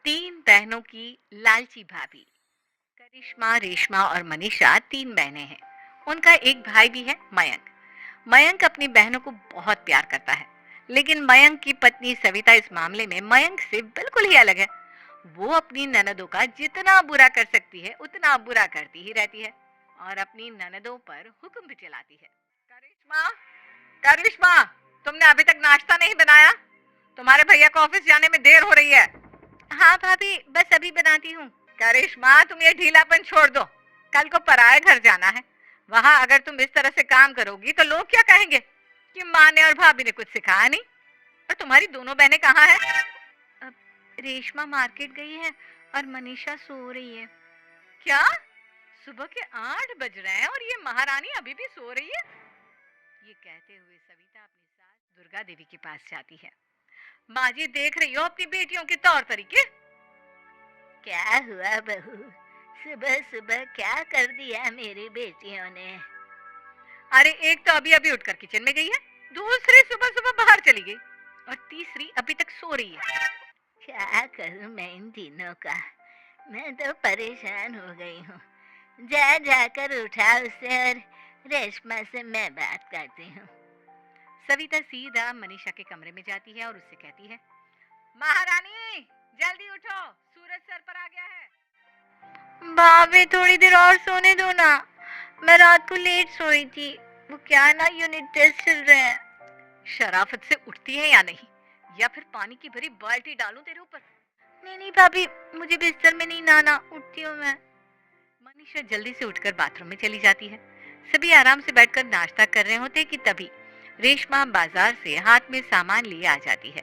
तीन बहनों की लालची भाभी। करिश्मा, रेशमा और मनीषा तीन बहनें हैं। उनका एक भाई भी है, मयंक। मयंक अपनी बहनों को बहुत प्यार करता है, लेकिन मयंक की पत्नी सविता इस मामले में मयंक से बिल्कुल ही अलग है। वो अपनी ननदों का जितना बुरा कर सकती है उतना बुरा करती ही रहती है और अपनी ननदों पर हुक्म भी चलाती है। करिश्मा, करिश्मा, तुमने अभी तक नाश्ता नहीं बनाया? तुम्हारे भैया को ऑफिस जाने में देर हो रही है। हाँ भाभी, बस अभी बनाती हूँ। करिश्मा, तुम ये ढीलापन छोड़ दो। कल को पराए घर जाना है। वहाँ अगर तुम इस तरह से काम करोगी तो लोग क्या कहेंगे कि माँ ने और भाभी ने कुछ सिखाया नहीं। और तुम्हारी दोनों बहनें कहाँ हैं? अब रेशमा मार्केट गई है और मनीषा सो रही है। क्या? सुबह के 8 बज रहे हैं और ये महारानी अभी भी सो रही है? ये कहते हुए सविता अपनी सास दुर्गा देवी के पास जाती है। माँ जी, देख रही हो अपनी बेटियों के तौर तरीके? क्या हुआ बहू? सुबह सुबह क्या कर दिया मेरी बेटियों ने? अरे एक तो अभी अभी उठकर किचन में गई है, दूसरी सुबह सुबह बाहर चली गई और तीसरी अभी तक सो रही है। क्या करूं मैं इन तीनों का? मैं तो परेशान हो गई हूँ। जा जाकर उठा उसे और रेशमा से मैं बात करती हूँ। सविता सीधा मनीषा के कमरे में जाती है और उससे कहती है, महारानी जल्दी उठो, सूरज सर पर आ गया है। भाभी, थोड़ी देर और सोने दो ना। मैं रात को लेट सोई थी। वो क्या ना, यूनिट टेस्ट चल रहे हैं। शराफत से उठती है या नहीं, या फिर पानी की भरी बाल्टी डालूं तेरे ऊपर? नहीं नहीं भाभी, मुझे बिस्तर में नहीं नहाना, उठती हूँ मैं। मनीषा जल्दी से उठकर बाथरूम में चली जाती है। सभी आराम से बैठकर नाश्ता कर रहे होते कि तभी रेशमा बाजार से हाथ में सामान लिए आ जाती है।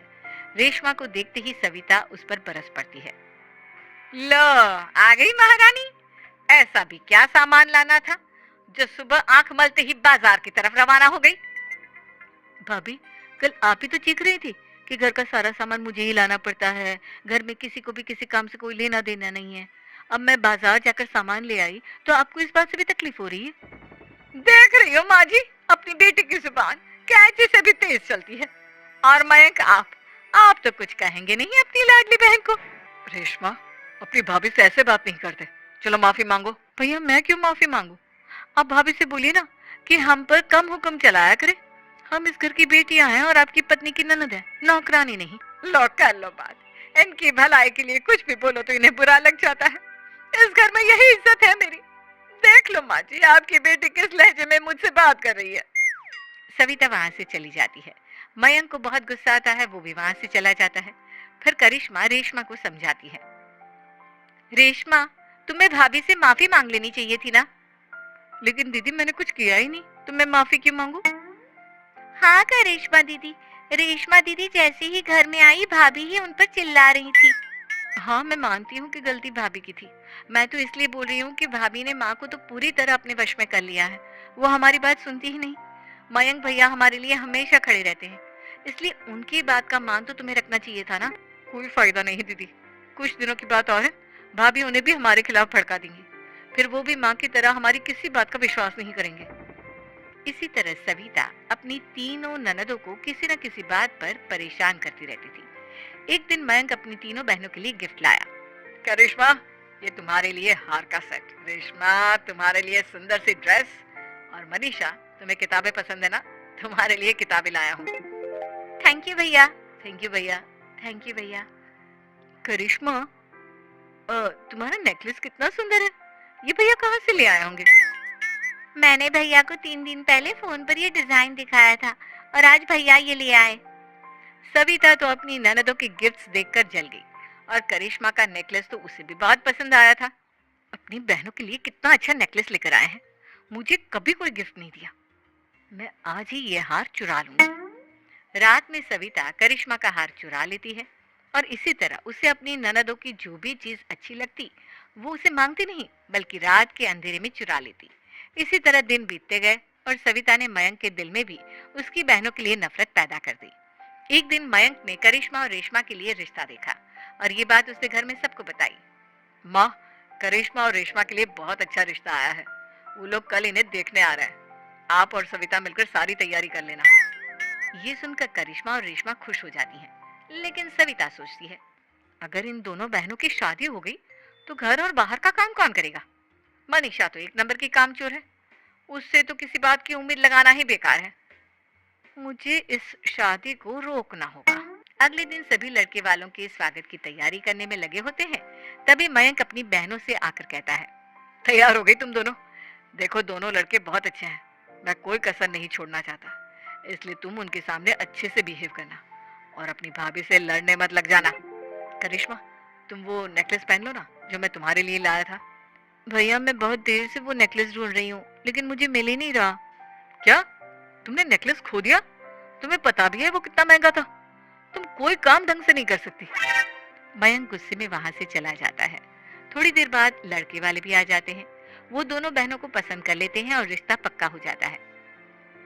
रेशमा को देखते ही सविता उस पर बरस पड़ती है। लो, आ गई महारानी। ऐसा भी क्या सामान लाना था जो सुबह आंख मलते ही बाजार की तरफ रवाना हो गई? भाभी, कल आप ही तो चीख रही थी कि घर का सारा सामान मुझे ही लाना पड़ता है, घर में किसी को भी किसी काम से कोई लेना देना नहीं है। अब मैं बाजार जाकर सामान ले आई तो आपको इस बात से भी तकलीफ हो रही है? देख रही हो माँ जी, अपनी बेटी की जुबान कैंची से भी तेज चलती है। और मयंक, आप तो कुछ कहेंगे नहीं अपनी लाडली बहन को। रेशमा, अपनी भाभी से ऐसे बात नहीं करते। चलो माफी मांगो। भैया, मैं क्यों माफी मांगू? आप भाभी से बोलिए ना कि हम पर कम हुक्म चलाया करे। हम इस घर की बेटियां हैं और आपकी पत्नी की ननद है, नौकरानी नहीं। लो कर लो बात। इनकी भलाई के लिए कुछ भी बोलो तो इन्हें बुरा लग जाता है। इस घर में यही इज्जत है मेरी। देख लो माँ जी, आपकी बेटी किस लहजे में मुझसे बात कर रही है। सविता वहां से चली जाती है। मयंक को बहुत गुस्सा आता है, वो भी वहां से चला जाता है। फिर करिश्मा रेशमा को समझाती है। रेशमा, तुम्हें भाभी से माफी मांग लेनी चाहिए थी ना। लेकिन दीदी, मैंने कुछ किया ही नहीं, तो मैं माफी क्यों मांगू? हाँ का रेशमा दीदी। रेशमा दीदी जैसे ही घर में आई, भाभी ही उन पर चिल्ला रही थी। हाँ, मैं मानती हूँ कि गलती भाभी की थी। मैं तो इसलिए बोल रही हूँ कि भाभी ने माँ को तो पूरी तरह अपने वश में कर लिया है। वो हमारी बात सुनती ही नहीं। मयंक भैया हमारे लिए हमेशा खड़े रहते हैं, इसलिए उनकी बात का मान तो तुम्हें रखना चाहिए था ना। कोई फायदा नहीं दीदी, कुछ दिनों की बात और है, भाभी उन्हें भी हमारे खिलाफ भड़का देंगी। फिर वो भी माँ की तरह हमारी किसी बात का विश्वास नहीं करेंगे। इसी तरह सविता अपनी तीनों ननदों को किसी न किसी बात पर परेशान करती रहती थी। एक दिन मयंक अपनी तीनों बहनों के लिए गिफ्ट लाया। क्या रेशमा, ये तुम्हारे लिए हार का सेट। रेशमा, तुम्हारे लिए सुंदर सी ड्रेस। और मनीषा, तुम्हें किताबें पसंद है ना, तुम्हारे लिए किताबें लाया हूँ। थैंक यू भैया। थैंक यू भैया। थैंक यू भैया। करिश्मा, तुम्हारा नेकलेस कितना सुंदर है। ये भैया कहाँ से ले आए होंगे? मैंने भैया को 3 दिन पहले फोन पर ये डिजाइन दिखाया था और आज भैया ये ले आए। सविता तो अपनी ननदों के गिफ्ट्स देखकर जल गई और करिश्मा का नेकलेस तो उसे भी बहुत पसंद आया था। अपनी बहनों के लिए कितना अच्छा नेकलेस लेकर आए हैं, मुझे कभी कोई गिफ्ट नहीं दिया। मैं आज ही ये हार चुरा लूंगी। रात में सविता करिश्मा का हार चुरा लेती है और इसी तरह उसे अपनी ननदों की जो भी चीज अच्छी लगती वो उसे मांगती नहीं, बल्कि रात के अंधेरे में चुरा लेती। इसी तरह दिन बीतते गए और सविता ने मयंक के दिल में भी उसकी बहनों के लिए नफरत पैदा कर दी। एक दिन मयंक ने करिश्मा और रेशमा के लिए रिश्ता देखा और ये बात उसने घर में सबको बताई। माँ, करिश्मा और रेशमा के लिए बहुत अच्छा रिश्ता आया है। वो लोग कल इन्हें देखने आ रहे हैं। आप और सविता मिलकर सारी तैयारी कर लेना। ये सुनकर करिश्मा और रेशमा खुश हो जाती हैं, लेकिन सविता सोचती है, अगर इन दोनों बहनों की शादी हो गई तो घर और बाहर का काम कौन करेगा? मनीषा तो एक नंबर की कामचोर है, उससे तो किसी बात की उम्मीद लगाना ही बेकार है। मुझे इस शादी को रोकना होगा। अगले दिन सभी लड़के वालों के स्वागत की तैयारी करने में लगे होते हैं। तभी मयंक अपनी बहनों से आकर कहता है, तैयार हो गई तुम दोनों? देखो दोनों लड़के बहुत अच्छे हैं, मैं कोई कसर नहीं छोड़ना चाहता, इसलिए तुम उनके सामने अच्छे से बिहेव करना और अपनी भाभी से लड़ने मत लग जाना। करिश्मा, तुम वो नेकलेस पहन लो ना जो मैं तुम्हारे लिए लाया था। भैया मैं बहुत देर से वो नेकलेस ढूंढ रही हूँ लेकिन मुझे मिल ही नहीं रहा। क्या? तुमने नेकलेस खो दिया? तुम्हें पता भी है वो कितना महंगा था? तुम कोई काम ढंग से नहीं कर सकती। मयंक गुस्से में वहां से चला जाता है। थोड़ी देर बाद लड़के वाले भी आ जाते हैं। वो दोनों बहनों को पसंद कर लेते हैं और रिश्ता पक्का हो जाता है।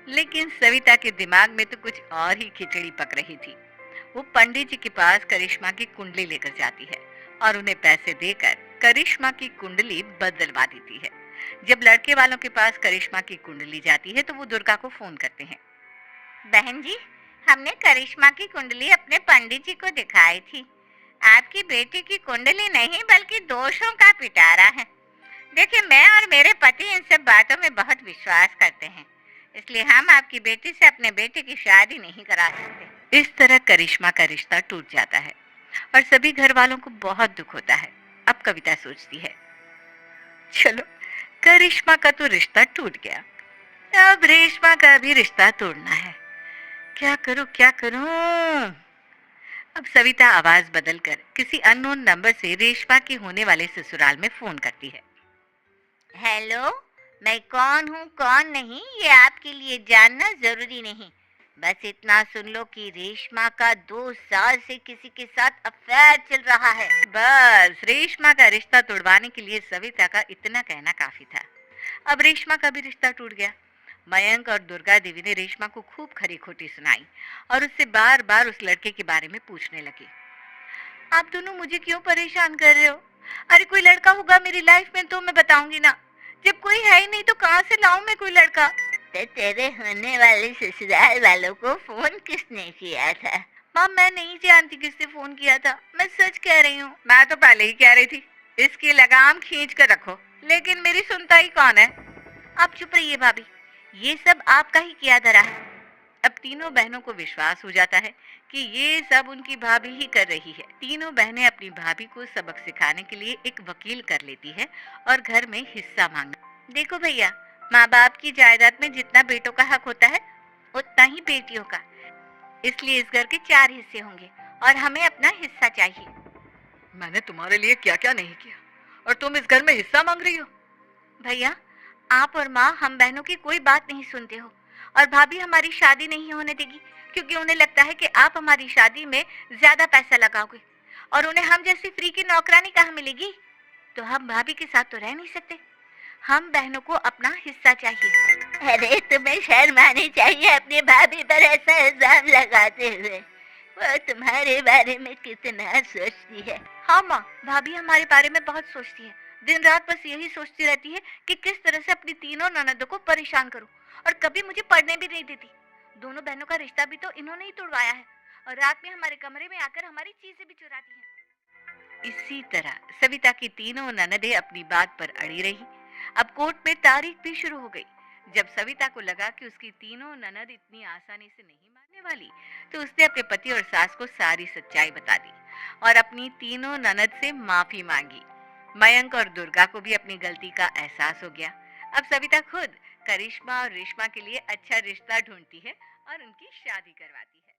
लेकिन सविता के दिमाग में तो कुछ और ही खिचड़ी पक रही थी। वो पंडित जी के पास करिश्मा की कुंडली लेकर जाती है और उन्हें पैसे देकर करिश्मा की कुंडली बदलवा देती है। जब लड़के वालों के पास करिश्मा की कुंडली जाती है तो वो दुर्गा को फोन करते हैं। बहन जी, हमने करिश्मा की कुंडली अपने पंडित जी को दिखाई थी। आपकी बेटी की कुंडली नहीं बल्कि दोषों का पिटारा है। देखिए, मैं और मेरे पति इन सब बातों में बहुत विश्वास करते हैं, इसलिए हम आपकी बेटी से अपने बेटे की शादी नहीं करा सकते। इस तरह करिश्मा का रिश्ता टूट जाता है और सभी घर वालों को बहुत दुख होता है। अब कविता सोचती है, चलो करिश्मा का तो रिश्ता टूट गया, अब रेशमा का भी रिश्ता तोड़ना है। क्या करूं क्या करूं? अब सविता आवाज बदलकर किसी अननोन नंबर से रेशमा के होने वाले ससुराल में फोन करती है। हेलो, मैं कौन हूँ कौन नहीं ये आपके लिए जानना जरूरी नहीं। बस इतना सुन लो कि रेशमा का 2 साल से किसी के साथ अफेयर चल रहा है। बस रेशमा का रिश्ता तोड़वाने के लिए सविता का इतना कहना काफी था। अब रेशमा का भी रिश्ता टूट गया। मयंक और दुर्गा देवी ने रेशमा को खूब खरी खोटी सुनाई और उससे बार बार उस लड़के के बारे में पूछने लगी। आप दोनों मुझे क्यों परेशान कर रहे हो? अरे कोई लड़का होगा मेरी लाइफ में तो मैं बताऊंगी ना, जब कोई है ही नहीं तो कहाँ से लाऊं मैं कोई लड़का? तो तेरे होने वाले ससुराल वालों को फोन किसने किया था? माँ मैं नहीं जानती किसने फोन किया था, मैं सच कह रही हूँ। मैं तो पहले ही कह रही थी इसकी लगाम खींच कर रखो, लेकिन मेरी सुनता ही कौन है। आप चुप रहिए भाभी, ये सब आपका ही किया धरा है। अब तीनों बहनों को विश्वास हो जाता है कि ये सब उनकी भाभी ही कर रही है। तीनों बहनें अपनी भाभी को सबक सिखाने के लिए एक वकील कर लेती है और घर में हिस्सा मांगना। देखो भैया, माँ बाप की जायदाद में जितना बेटों का हक होता है उतना ही बेटियों का, इसलिए इस घर के 4 हिस्से होंगे और हमें अपना हिस्सा चाहिए। मैंने तुम्हारे लिए क्या क्या नहीं किया और तुम इस घर में हिस्सा मांग रही हो? भैया, आप और माँ हम बहनों की कोई बात नहीं सुनते हो और भाभी हमारी शादी नहीं होने देगी क्योंकि उन्हें लगता है कि आप हमारी शादी में ज्यादा पैसा लगाओगे और उन्हें हम जैसी फ्री की नौकरानी कहाँ मिलेगी। तो हम भाभी के साथ तो रह नहीं सकते, हम बहनों को अपना हिस्सा चाहिए। अरे तुम्हें शर्म आनी चाहिए अपनी भाभी पर ऐसा इल्जाम लगाते हुए। वो तुम्हारे बारे में कितना सोचती है। हाँ माँ, भाभी हमारे बारे में बहुत सोचती है। दिन रात बस यही सोचती रहती है कि किस तरह से अपनी तीनों ननदों को परेशान करूं और कभी मुझे पढ़ने भी नहीं देती। दोनों बहनों का रिश्ता भी तो इन्होंने ही तोड़वाया है और रात में हमारे कमरे में आकर हमारी चीजें भी चुराती हैं। इसी तरह सविता की तीनों ननदें अपनी बात पर अड़ी रही। अब कोर्ट में तारीख भी शुरू हो गई। जब सविता को लगा कि उसकी तीनों ननद इतनी आसानी से नहीं मानने वाली, तो उसने अपने पति और सास को सारी सच्चाई बता दी और अपनी तीनों ननद से माफी मांगी। मयंक और दुर्गा को भी अपनी गलती का एहसास हो गया। अब सविता खुद करिश्मा और रेशमा के लिए अच्छा रिश्ता ढूंढती है और उनकी शादी करवाती है।